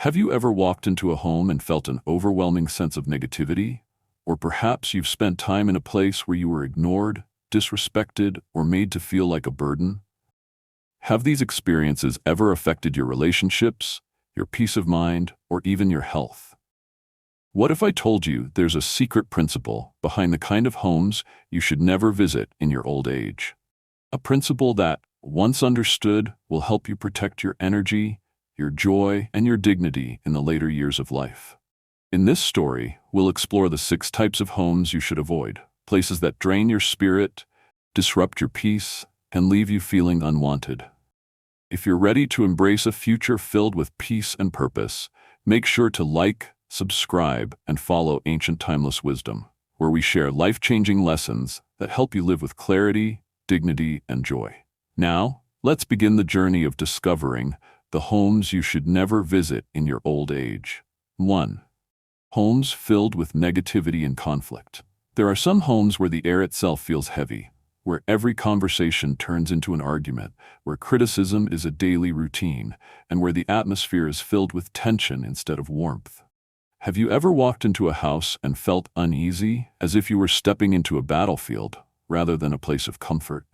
Have you ever walked into a home and felt an overwhelming sense of negativity? Or perhaps you've spent time in a place where you were ignored, disrespected, or made to feel like a burden? Have these experiences ever affected your relationships, your peace of mind, or even your health? What if I told you there's a secret principle behind the kind of homes you should never visit in your old age? A principle that, once understood, will help you protect your energy, your joy, and your dignity in the later years of life. In this story, we'll explore the 6 types of homes you should avoid, places that drain your spirit, disrupt your peace, and leave you feeling unwanted. If you're ready to embrace a future filled with peace and purpose, make sure to like, subscribe, and follow Ancient Timeless Wisdom, where we share life-changing lessons that help you live with clarity, dignity, and joy. Now, let's begin the journey of discovering the homes you should never visit in your old age. 1. Homes filled with negativity and conflict. There are some homes where the air itself feels heavy, where every conversation turns into an argument, where criticism is a daily routine, and where the atmosphere is filled with tension instead of warmth. Have you ever walked into a house and felt uneasy, as if you were stepping into a battlefield rather than a place of comfort?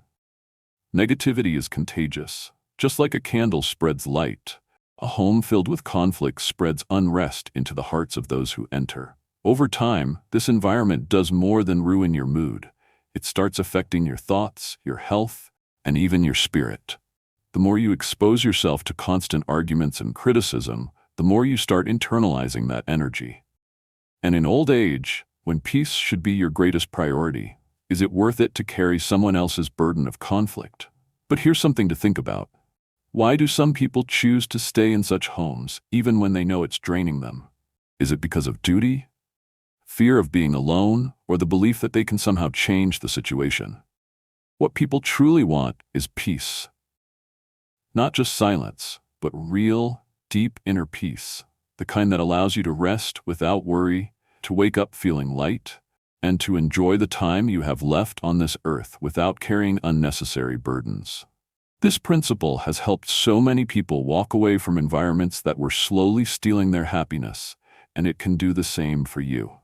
Negativity is contagious. Just like a candle spreads light, a home filled with conflict spreads unrest into the hearts of those who enter. Over time, this environment does more than ruin your mood. It starts affecting your thoughts, your health, and even your spirit. The more you expose yourself to constant arguments and criticism, the more you start internalizing that energy. And in old age, when peace should be your greatest priority, is it worth it to carry someone else's burden of conflict? But here's something to think about. Why do some people choose to stay in such homes, even when they know it's draining them? Is it because of duty, fear of being alone, or the belief that they can somehow change the situation? What people truly want is peace. Not just silence, but real, deep inner peace, the kind that allows you to rest without worry, to wake up feeling light, and to enjoy the time you have left on this earth without carrying unnecessary burdens. This principle has helped so many people walk away from environments that were slowly stealing their happiness, and it can do the same for you.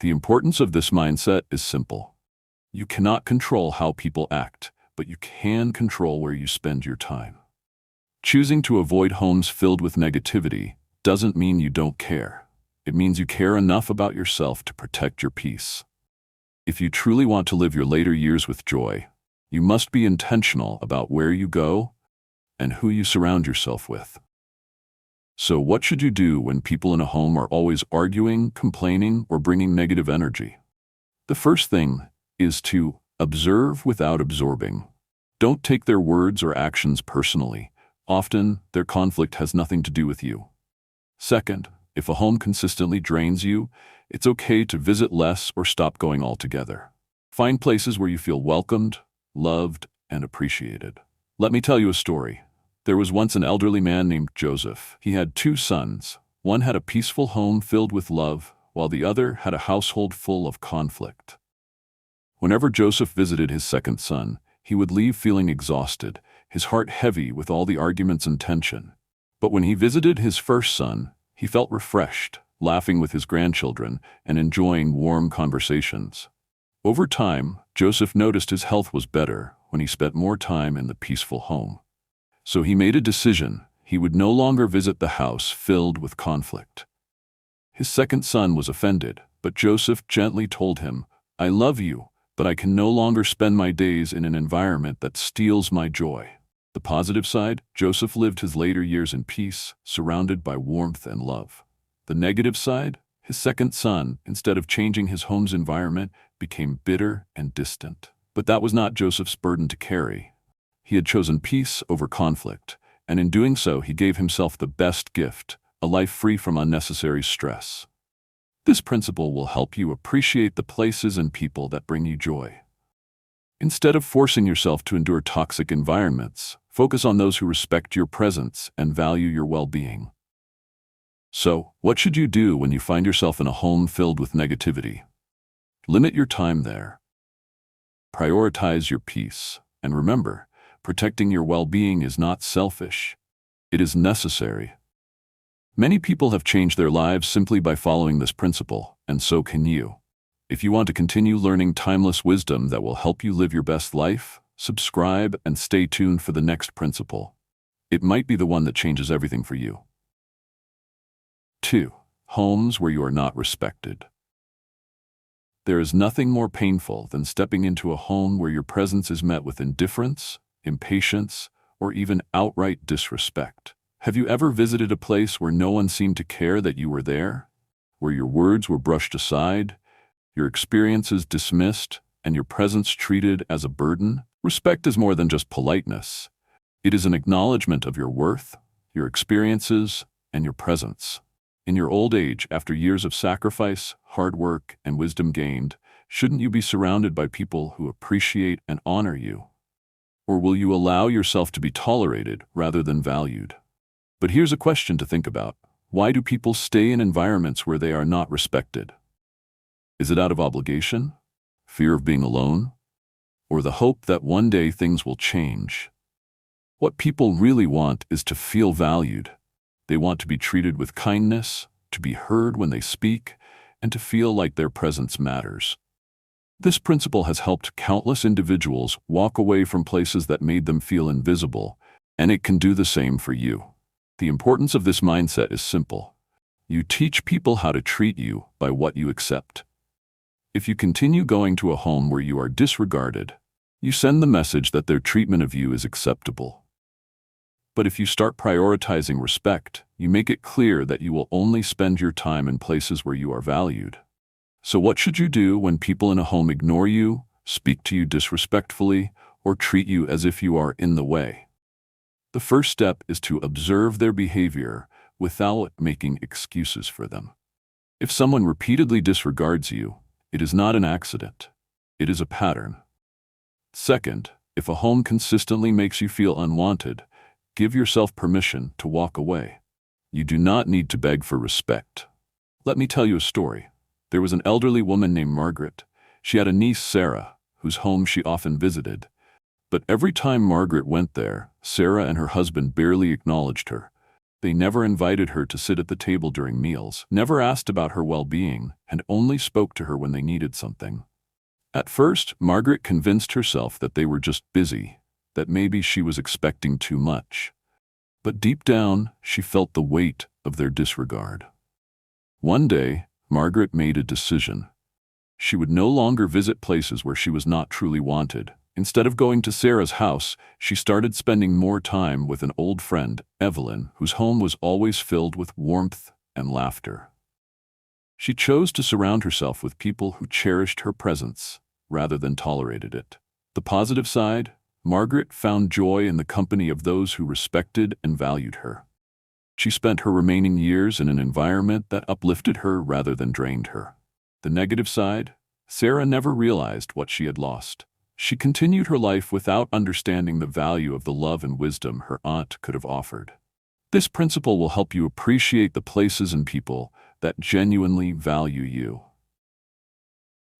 The importance of this mindset is simple. You cannot control how people act, but you can control where you spend your time. Choosing to avoid homes filled with negativity doesn't mean you don't care. It means you care enough about yourself to protect your peace. If you truly want to live your later years with joy, you must be intentional about where you go and who you surround yourself with. So what should you do when people in a home are always arguing, complaining, or bringing negative energy? The first thing is to observe without absorbing. Don't take their words or actions personally. Often, their conflict has nothing to do with you. Second, if a home consistently drains you, it's okay to visit less or stop going altogether. Find places where you feel welcomed, loved, and appreciated. Let me tell you a story. There was once an elderly man named Joseph. He had 2 sons. One had a peaceful home filled with love, while the other had a household full of conflict. Whenever Joseph visited his second son, he would leave feeling exhausted, his heart heavy with all the arguments and tension. But when he visited his first son, he felt refreshed, laughing with his grandchildren and enjoying warm conversations. Over time, Joseph noticed his health was better when he spent more time in the peaceful home. So he made a decision. He would no longer visit the house filled with conflict. His second son was offended, but Joseph gently told him, "I love you, but I can no longer spend my days in an environment that steals my joy." The positive side, Joseph lived his later years in peace, surrounded by warmth and love. The negative side, his second son, instead of changing his home's environment, became bitter and distant. But that was not Joseph's burden to carry. He had chosen peace over conflict, and in doing so he gave himself the best gift, a life free from unnecessary stress. This principle will help you appreciate the places and people that bring you joy. Instead of forcing yourself to endure toxic environments, focus on those who respect your presence and value your well-being. So, what should you do when you find yourself in a home filled with negativity? Limit your time there. Prioritize your peace, and remember, protecting your well-being is not selfish. It is necessary. Many people have changed their lives simply by following this principle, and so can you. If you want to continue learning timeless wisdom that will help you live your best life, subscribe and stay tuned for the next principle. It might be the one that changes everything for you. 2. Homes where you are not respected. There is nothing more painful than stepping into a home where your presence is met with indifference, impatience, or even outright disrespect. Have you ever visited a place where no one seemed to care that you were there? Where your words were brushed aside, your experiences dismissed, and your presence treated as a burden? Respect is more than just politeness. It is an acknowledgement of your worth, your experiences, and your presence. In your old age, after years of sacrifice, hard work, and wisdom gained, shouldn't you be surrounded by people who appreciate and honor you? Or will you allow yourself to be tolerated rather than valued? But here's a question to think about. Why do people stay in environments where they are not respected? Is it out of obligation, fear of being alone, or the hope that one day things will change? What people really want is to feel valued. They want to be treated with kindness, to be heard when they speak, and to feel like their presence matters. This principle has helped countless individuals walk away from places that made them feel invisible, and it can do the same for you. The importance of this mindset is simple. You teach people how to treat you by what you accept. If you continue going to a home where you are disregarded, you send the message that their treatment of you is acceptable. But if you start prioritizing respect, you make it clear that you will only spend your time in places where you are valued. So what should you do when people in a home ignore you, speak to you disrespectfully, or treat you as if you are in the way? The first step is to observe their behavior without making excuses for them. If someone repeatedly disregards you, it is not an accident. It is a pattern. Second, if a home consistently makes you feel unwanted, give yourself permission to walk away. You do not need to beg for respect. Let me tell you a story. There was an elderly woman named Margaret. She had a niece, Sarah, whose home she often visited. But every time Margaret went there, Sarah and her husband barely acknowledged her. They never invited her to sit at the table during meals, never asked about her well-being, and only spoke to her when they needed something. At first, Margaret convinced herself that they were just busy, that maybe she was expecting too much. But deep down, she felt the weight of their disregard. One day, Margaret made a decision. She would no longer visit places where she was not truly wanted. Instead of going to Sarah's house, she started spending more time with an old friend, Evelyn, whose home was always filled with warmth and laughter. She chose to surround herself with people who cherished her presence rather than tolerated it. The positive side, Margaret found joy in the company of those who respected and valued her. She spent her remaining years in an environment that uplifted her rather than drained her. The negative side, Sarah never realized what she had lost. She continued her life without understanding the value of the love and wisdom her aunt could have offered. This principle will help you appreciate the places and people that genuinely value you.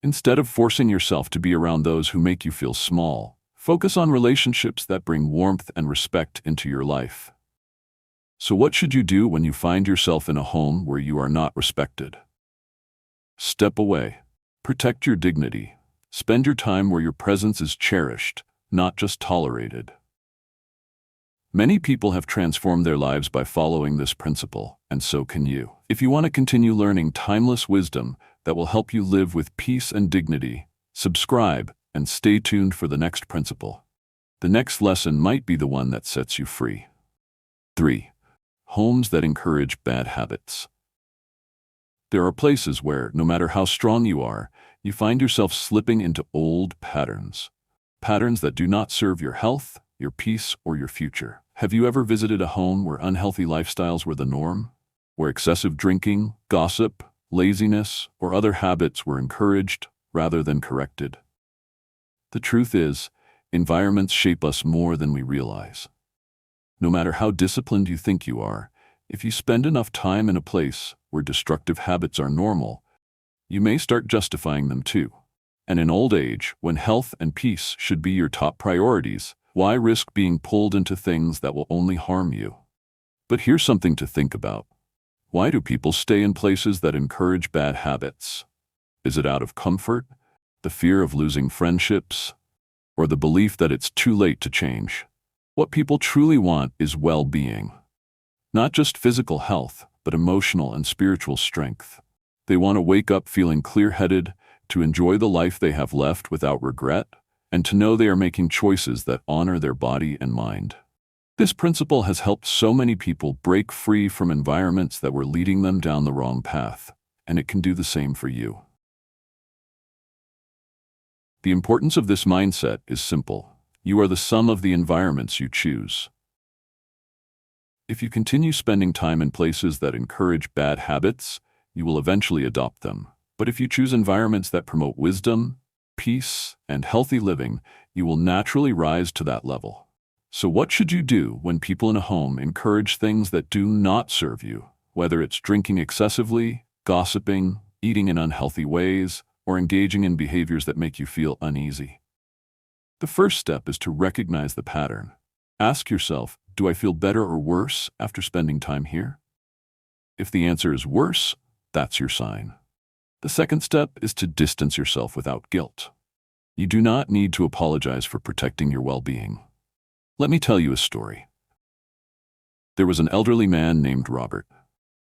Instead of forcing yourself to be around those who make you feel small, focus on relationships that bring warmth and respect into your life. So what should you do when you find yourself in a home where you are not respected? Step away. Protect your dignity. Spend your time where your presence is cherished, not just tolerated. Many people have transformed their lives by following this principle, and so can you. If you want to continue learning timeless wisdom that will help you live with peace and dignity, subscribe and stay tuned for the next principle. The next lesson might be the one that sets you free. 3. Homes that encourage bad habits. There are places where, no matter how strong you are, you find yourself slipping into old patterns. Patterns that do not serve your health, your peace, or your future. Have you ever visited a home where unhealthy lifestyles were the norm? Where excessive drinking, gossip, laziness, or other habits were encouraged rather than corrected? The truth is, environments shape us more than we realize. No matter how disciplined you think you are, if you spend enough time in a place where destructive habits are normal, you may start justifying them too. And in old age, when health and peace should be your top priorities, why risk being pulled into things that will only harm you? But here's something to think about. Why do people stay in places that encourage bad habits? Is it out of comfort, the fear of losing friendships, or the belief that it's too late to change? What people truly want is well-being. Not just physical health, but emotional and spiritual strength. They want to wake up feeling clear-headed, to enjoy the life they have left without regret, and to know they are making choices that honor their body and mind. This principle has helped so many people break free from environments that were leading them down the wrong path, and it can do the same for you. The importance of this mindset is simple. You are the sum of the environments you choose. If you continue spending time in places that encourage bad habits, you will eventually adopt them. But if you choose environments that promote wisdom, peace, and healthy living, you will naturally rise to that level. So what should you do when people in a home encourage things that do not serve you, whether it's drinking excessively, gossiping, eating in unhealthy ways, or engaging in behaviors that make you feel uneasy? The first step is to recognize the pattern. Ask yourself, do I feel better or worse after spending time here? If the answer is worse, that's your sign. The second step is to distance yourself without guilt. You do not need to apologize for protecting your well-being. Let me tell you a story. There was an elderly man named Robert.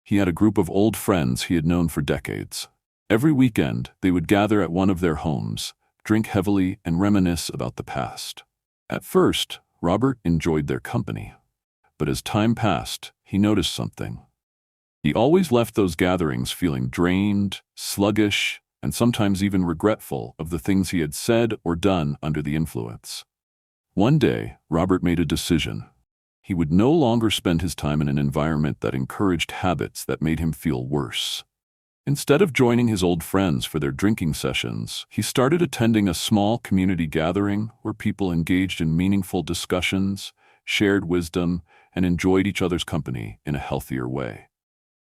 He had a group of old friends he had known for decades. Every weekend, they would gather at one of their homes, drink heavily, and reminisce about the past. At first, Robert enjoyed their company. But as time passed, he noticed something. He always left those gatherings feeling drained, sluggish, and sometimes even regretful of the things he had said or done under the influence. One day, Robert made a decision. He would no longer spend his time in an environment that encouraged habits that made him feel worse. Instead of joining his old friends for their drinking sessions, he started attending a small community gathering where people engaged in meaningful discussions, shared wisdom, and enjoyed each other's company in a healthier way.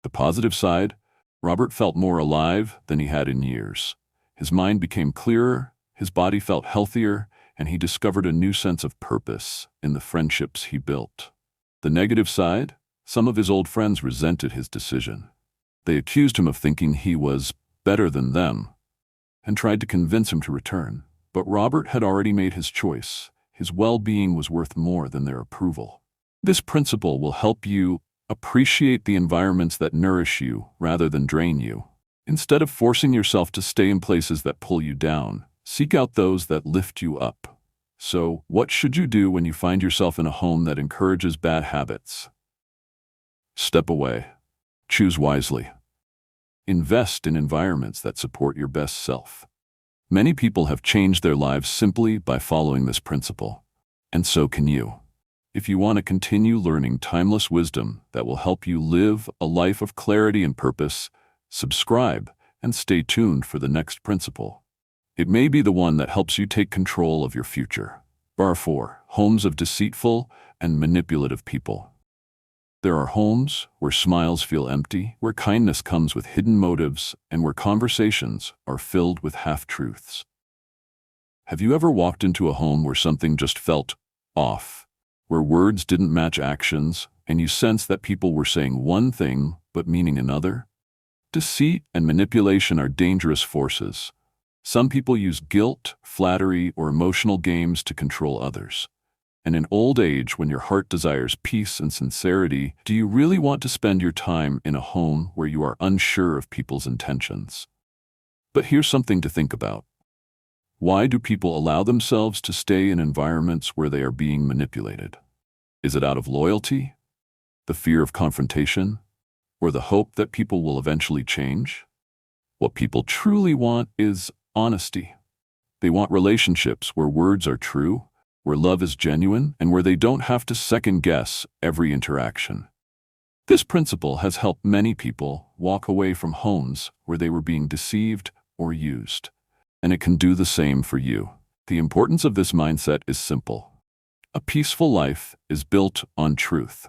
The positive side, Robert felt more alive than he had in years. His mind became clearer, his body felt healthier, and he discovered a new sense of purpose in the friendships he built. The negative side, some of his old friends resented his decision. They accused him of thinking he was better than them and tried to convince him to return. But Robert had already made his choice. His well-being was worth more than their approval. This principle will help you appreciate the environments that nourish you rather than drain you. Instead of forcing yourself to stay in places that pull you down, seek out those that lift you up. So, what should you do when you find yourself in a home that encourages bad habits? Step away. Choose wisely. Invest in environments that support your best self. Many people have changed their lives simply by following this principle. And so can you. If you want to continue learning timeless wisdom that will help you live a life of clarity and purpose, subscribe and stay tuned for the next principle. It may be the one that helps you take control of your future. Bar 4. Homes of deceitful and manipulative people. There are homes where smiles feel empty, where kindness comes with hidden motives, and where conversations are filled with half-truths. Have you ever walked into a home where something just felt off, where words didn't match actions, and you sensed that people were saying one thing but meaning another? Deceit and manipulation are dangerous forces. Some people use guilt, flattery, or emotional games to control others. And in old age, when your heart desires peace and sincerity, do you really want to spend your time in a home where you are unsure of people's intentions? But here's something to think about. Why do people allow themselves to stay in environments where they are being manipulated? Is it out of loyalty, the fear of confrontation, or the hope that people will eventually change? What people truly want is honesty. They want relationships where words are true, where love is genuine, and where they don't have to second-guess every interaction. This principle has helped many people walk away from homes where they were being deceived or used. And it can do the same for you. The importance of this mindset is simple. A peaceful life is built on truth.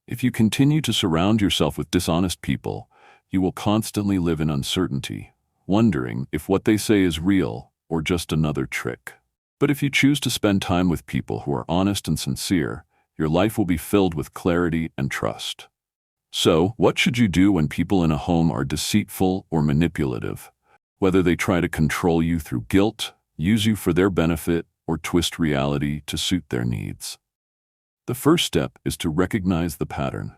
If you continue to surround yourself with dishonest people, you will constantly live in uncertainty, wondering if what they say is real or just another trick. But if you choose to spend time with people who are honest and sincere, your life will be filled with clarity and trust. So, what should you do when people in a home are deceitful or manipulative? Whether they try to control you through guilt, use you for their benefit, or twist reality to suit their needs. The first step is to recognize the pattern.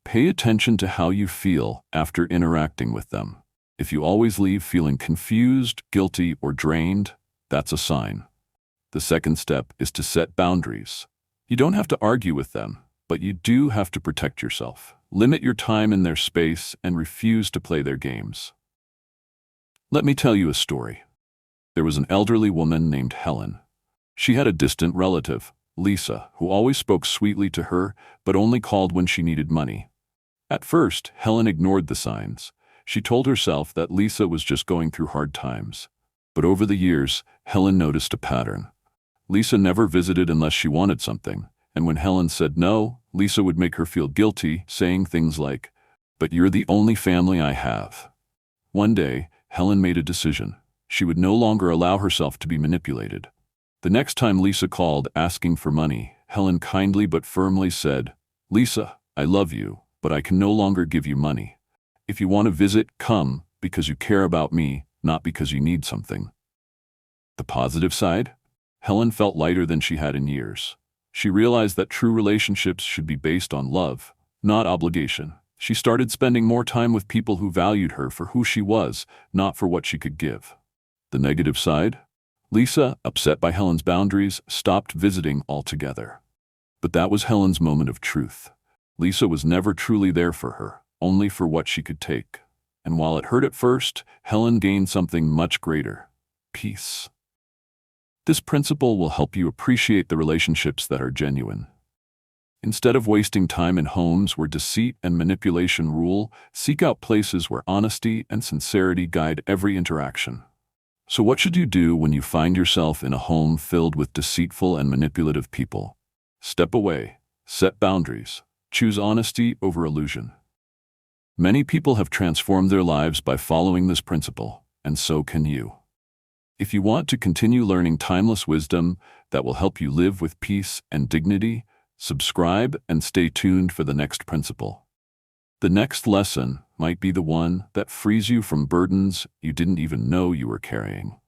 Pay attention to how you feel after interacting with them. If you always leave feeling confused, guilty, or drained, that's a sign. The second step is to set boundaries. You don't have to argue with them, but you do have to protect yourself. Limit your time in their space and refuse to play their games. Let me tell you a story. There was an elderly woman named Helen. She had a distant relative, Lisa, who always spoke sweetly to her, but only called when she needed money. At first, Helen ignored the signs. She told herself that Lisa was just going through hard times. But over the years, Helen noticed a pattern. Lisa never visited unless she wanted something, and when Helen said no, Lisa would make her feel guilty, saying things like, "But you're the only family I have." One day, Helen made a decision. She would no longer allow herself to be manipulated. The next time Lisa called asking for money, Helen kindly but firmly said, "Lisa, I love you, but I can no longer give you money. If you want to visit, come, because you care about me, not because you need something." The positive side? Helen felt lighter than she had in years. She realized that true relationships should be based on love, not obligation. She started spending more time with people who valued her for who she was, not for what she could give. The negative side? Lisa, upset by Helen's boundaries, stopped visiting altogether. But that was Helen's moment of truth. Lisa was never truly there for her, only for what she could take. And while it hurt at first, Helen gained something much greater: peace. This principle will help you appreciate the relationships that are genuine. Instead of wasting time in homes where deceit and manipulation rule, seek out places where honesty and sincerity guide every interaction. So what should you do when you find yourself in a home filled with deceitful and manipulative people? Step away, set boundaries, choose honesty over illusion. Many people have transformed their lives by following this principle, and so can you. If you want to continue learning timeless wisdom that will help you live with peace and dignity, subscribe and stay tuned for the next principle. The next lesson might be the one that frees you from burdens you didn't even know you were carrying.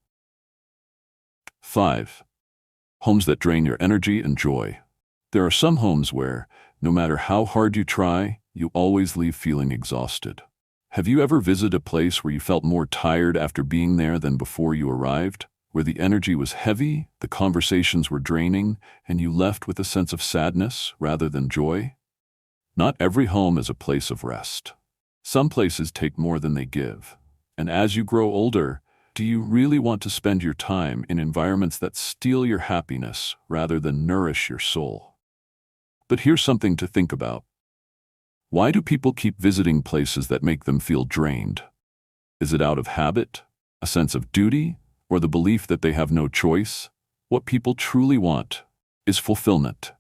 5. Homes that drain your energy and joy. There are some homes where, no matter how hard you try, you always leave feeling exhausted. Have you ever visited a place where you felt more tired after being there than before you arrived? Where the energy was heavy, the conversations were draining, and you left with a sense of sadness rather than joy? Not every home is a place of rest. Some places take more than they give. And as you grow older, do you really want to spend your time in environments that steal your happiness rather than nourish your soul? But here's something to think about. Why do people keep visiting places that make them feel drained? Is it out of habit, a sense of duty, or the belief that they have no choice? What people truly want is fulfillment.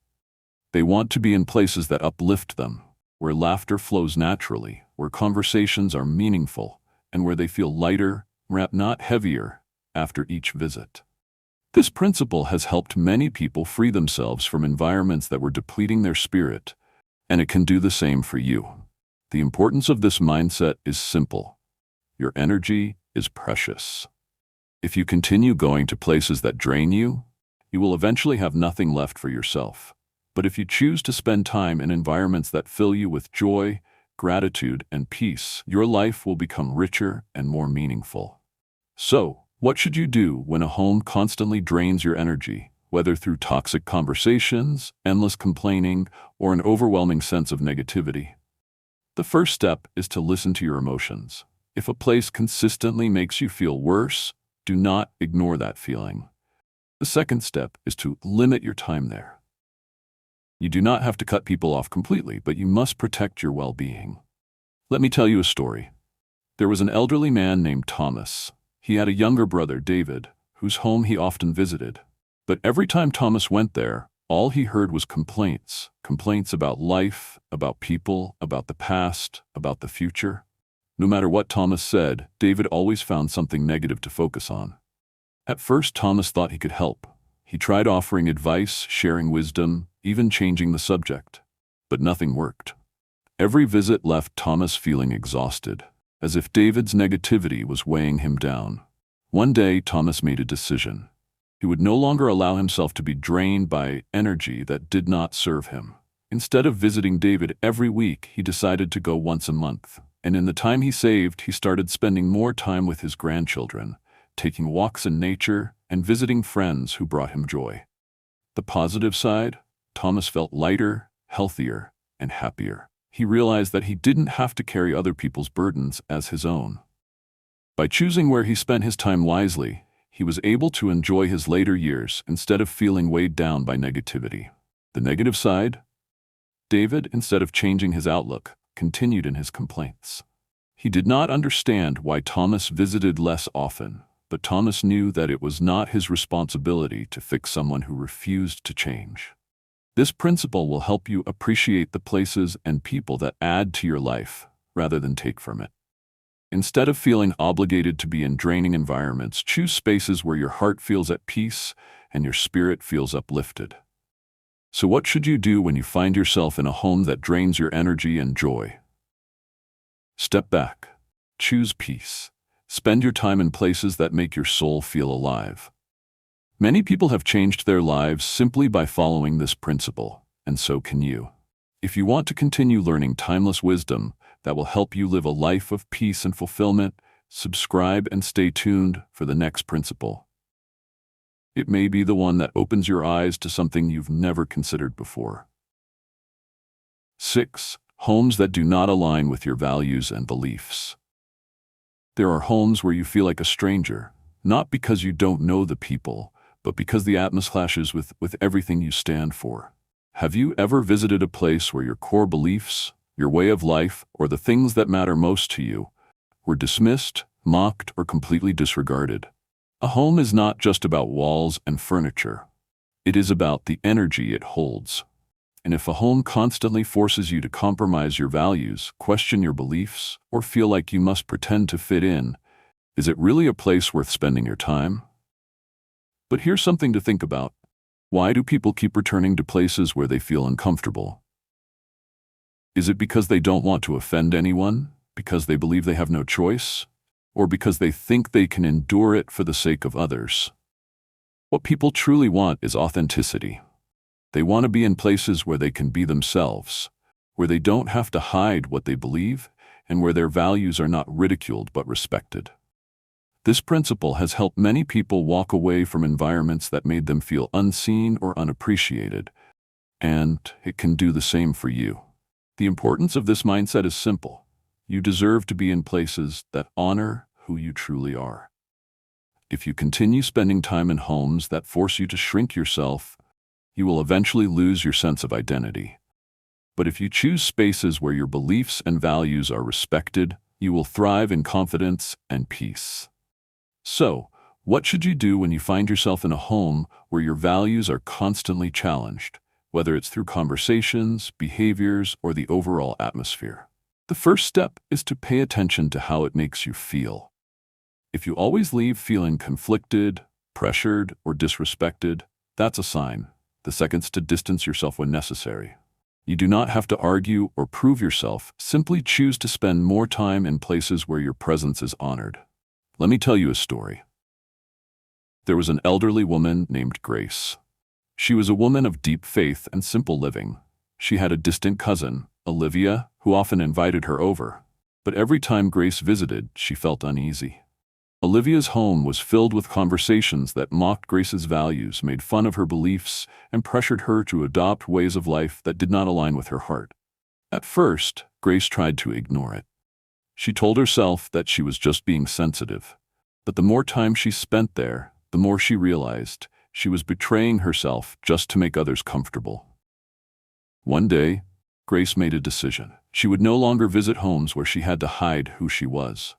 They want to be in places that uplift them, where laughter flows naturally, where conversations are meaningful, and where they feel lighter, not heavier, after each visit. This principle has helped many people free themselves from environments that were depleting their spirit, and it can do the same for you. The importance of this mindset is simple. Your energy is precious. If you continue going to places that drain you, you will eventually have nothing left for yourself. But if you choose to spend time in environments that fill you with joy, gratitude, and peace, your life will become richer and more meaningful. So, what should you do when a home constantly drains your energy? Whether through toxic conversations, endless complaining, or an overwhelming sense of negativity? The first step is to listen to your emotions. If a place consistently makes you feel worse, do not ignore that feeling. The second step is to limit your time there. You do not have to cut people off completely, but you must protect your well-being. Let me tell you a story. There was an elderly man named Thomas. He had a younger brother, David, whose home he often visited. But every time Thomas went there, all he heard was complaints. Complaints about life, about people, about the past, about the future. No matter what Thomas said, David always found something negative to focus on. At first, Thomas thought he could help. He tried offering advice, sharing wisdom, even changing the subject. But nothing worked. Every visit left Thomas feeling exhausted, as if David's negativity was weighing him down. One day, Thomas made a decision. He would no longer allow himself to be drained by energy that did not serve him. Instead of visiting David every week, he decided to go once a month. And in the time he saved, he started spending more time with his grandchildren, taking walks in nature, and visiting friends who brought him joy. The positive side, Thomas felt lighter, healthier, and happier. He realized that he didn't have to carry other people's burdens as his own. By choosing where he spent his time wisely, he was able to enjoy his later years instead of feeling weighed down by negativity. The negative side, David, instead of changing his outlook, continued in his complaints. He did not understand why Thomas visited less often, but Thomas knew that it was not his responsibility to fix someone who refused to change. This principle will help you appreciate the places and people that add to your life rather than take from it. Instead of feeling obligated to be in draining environments, choose spaces where your heart feels at peace and your spirit feels uplifted. So what should you do when you find yourself in a home that drains your energy and joy? Step back. Choose peace. Spend your time in places that make your soul feel alive. Many people have changed their lives simply by following this principle, and so can you. If you want to continue learning timeless wisdom that will help you live a life of peace and fulfillment, subscribe and stay tuned for the next principle. It may be the one that opens your eyes to something you've never considered before. 6. Homes that do not align with your values and beliefs. There are homes where you feel like a stranger, not because you don't know the people, but because the atmosphere clashes with everything you stand for. Have you ever visited a place where your core beliefs, your way of life, or the things that matter most to you were dismissed, mocked, or completely disregarded? A home is not just about walls and furniture. It is about the energy it holds. And if a home constantly forces you to compromise your values, question your beliefs, or feel like you must pretend to fit in, is it really a place worth spending your time? But here's something to think about. Why do people keep returning to places where they feel uncomfortable? Is it because they don't want to offend anyone? Because they believe they have no choice? Or because they think they can endure it for the sake of others? What people truly want is authenticity. They want to be in places where they can be themselves, where they don't have to hide what they believe, and where their values are not ridiculed but respected. This principle has helped many people walk away from environments that made them feel unseen or unappreciated, and it can do the same for you. The importance of this mindset is simple. You deserve to be in places that honor who you truly are. If you continue spending time in homes that force you to shrink yourself, you will eventually lose your sense of identity. But if you choose spaces where your beliefs and values are respected, you will thrive in confidence and peace. So, what should you do when you find yourself in a home where your values are constantly challenged, whether it's through conversations, behaviors, or the overall atmosphere? The first step is to pay attention to how it makes you feel. If you always leave feeling conflicted, pressured, or disrespected, that's a sign. The second's to distance yourself when necessary. You do not have to argue or prove yourself, simply choose to spend more time in places where your presence is honored. Let me tell you a story. There was an elderly woman named Grace. She was a woman of deep faith and simple living. She had a distant cousin, Olivia, who often invited her over. But every time Grace visited, she felt uneasy. Olivia's home was filled with conversations that mocked Grace's values, made fun of her beliefs, and pressured her to adopt ways of life that did not align with her heart. At first, Grace tried to ignore it. She told herself that she was just being sensitive. But the more time she spent there, the more she realized she was betraying herself just to make others comfortable. One day, Grace made a decision. She would no longer visit homes where she had to hide who she was.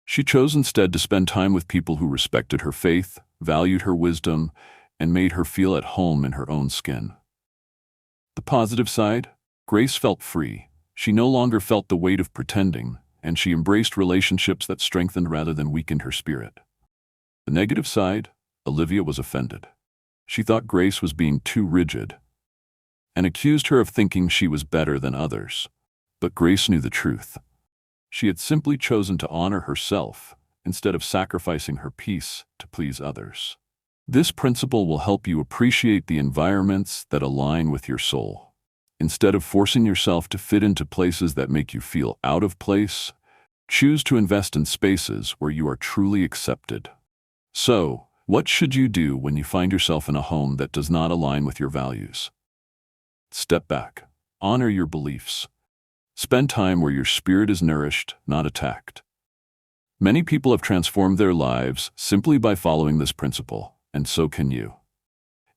She chose instead to spend time with people who respected her faith, valued her wisdom, and made her feel at home in her own skin. The positive side, Grace felt free. She no longer felt the weight of pretending, and she embraced relationships that strengthened rather than weakened her spirit. The negative side, Olivia was offended. She thought Grace was being too rigid and accused her of thinking she was better than others. But Grace knew the truth. She had simply chosen to honor herself instead of sacrificing her peace to please others. This principle will help you appreciate the environments that align with your soul. Instead of forcing yourself to fit into places that make you feel out of place, choose to invest in spaces where you are truly accepted. So, what should you do when you find yourself in a home that does not align with your values? Step back. Honor your beliefs. Spend time where your spirit is nourished, not attacked. Many people have transformed their lives simply by following this principle, and so can you.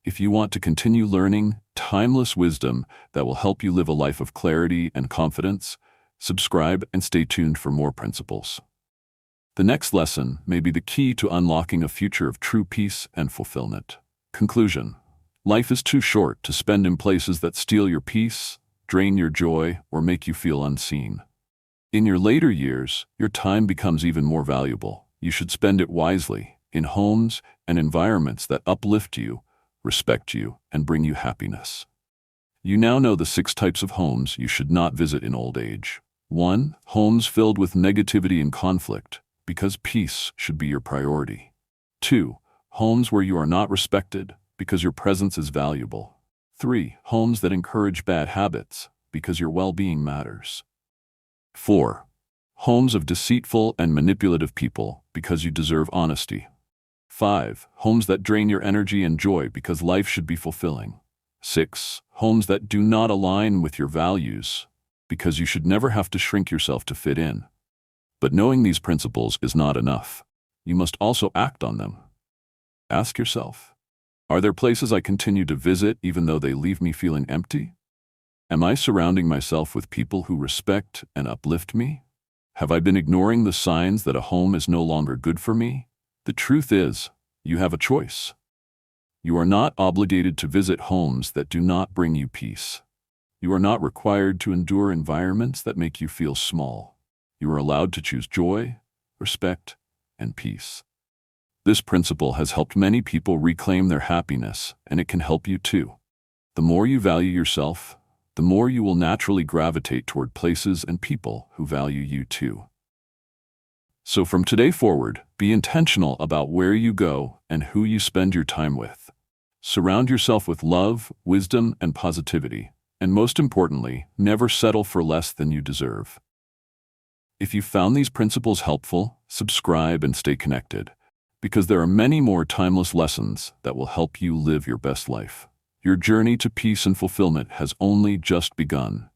If you want to continue learning timeless wisdom that will help you live a life of clarity and confidence, subscribe and stay tuned for more principles. The next lesson may be the key to unlocking a future of true peace and fulfillment. Conclusion. Life is too short to spend in places that steal your peace, drain your joy, or make you feel unseen. In your later years, your time becomes even more valuable. You should spend it wisely, in homes and environments that uplift you, respect you, and bring you happiness. You now know the 6 types of homes you should not visit in old age. 1. Homes filled with negativity and conflict, because peace should be your priority. 2. Homes where you are not respected, because your presence is valuable. 3. Homes that encourage bad habits, because your well-being matters. 4. Homes of deceitful and manipulative people, because you deserve honesty. 5. Homes that drain your energy and joy, because life should be fulfilling. 6. Homes that do not align with your values, because you should never have to shrink yourself to fit in. But knowing these principles is not enough. You must also act on them. Ask yourself, are there places I continue to visit even though they leave me feeling empty? Am I surrounding myself with people who respect and uplift me? Have I been ignoring the signs that a home is no longer good for me? The truth is, you have a choice. You are not obligated to visit homes that do not bring you peace. You are not required to endure environments that make you feel small. You are allowed to choose joy, respect, and peace. This principle has helped many people reclaim their happiness, and it can help you too. The more you value yourself, the more you will naturally gravitate toward places and people who value you too. So from today forward, be intentional about where you go and who you spend your time with. Surround yourself with love, wisdom, and positivity, and most importantly, never settle for less than you deserve. If you found these principles helpful, subscribe and stay connected, because there are many more timeless lessons that will help you live your best life. Your journey to peace and fulfillment has only just begun.